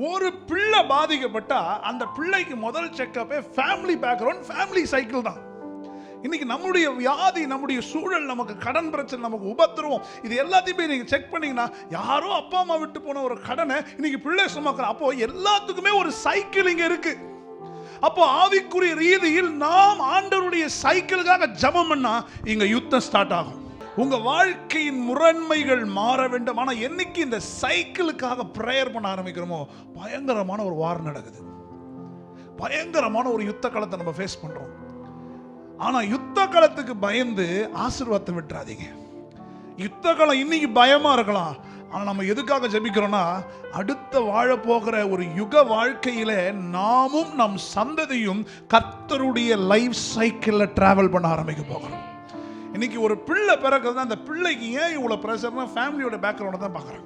ஒரு பிள்ளை பாதிக்கப்பட்டா அந்த பிள்ளைக்கு முதல் செக்கப்பே ஃபேமிலி பேக்ரவுண்ட், ஃபேமிலி சைக்கிள் தான். இன்னைக்கு நம்முடைய வியாதி, நம்முடைய சூழல், நமக்கு கடன் பிரச்சனை, நமக்கு உபத்திரவம், இது எல்லாத்தையுமே நீங்க செக் பண்ணீங்கன்னா யாரோ அப்பா அம்மா விட்டு போன ஒரு கடனை இன்னைக்கு பிள்ளை சுமக்கிற. அப்போ எல்லாத்துக்குமே ஒரு சைக்கிள் இங்க இருக்கு. அப்போ ஆவிக்குரிய ரீதியில் நாம் ஆண்டவருடைய சைக்கிளுக்காக ஜெபம் பண்ணா இங்க யுத்தம் ஸ்டார்ட் ஆகும். உங்க வாழ்க்கையின் முரண்மைகள் மாற வேண்டும். ஆனா என்னைக்கு இந்த சைக்கிளுக்காக பிரேயர் பண்ண ஆரம்பிக்கிறோமோ பயங்கரமான ஒரு வார் நடக்குது, பயங்கரமான ஒரு யுத்த களத்தை நம்ம ஃபேஸ் பண்றோம். ஆனா யுத்த களத்துக்கு பயந்து ஆசீர்வாதத்தை விட்டுறாதீங்க. யுத்த களம் இன்னைக்கு பயமா இருக்கலாம், ஆனா நம்ம எதுக்காக ஜெபிக்கிறோம்னா அடுத்த வாழ போகிற ஒரு யுக வாழ்க்கையில நாமும் நம் சந்ததியும் கர்த்தருடைய லைஃப் சைக்கிள்ல டிராவல் பண்ண ஆரம்பிக்க போகிறோம். இன்னைக்கு ஒரு பிள்ளை பிறகுதான் அந்த பிள்ளைக்கு ஏன் இவ்வளவு பிரஷர்னா ஃபேமிலியோட பேக்ரவுண்ட் தான் பார்க்குறேன்.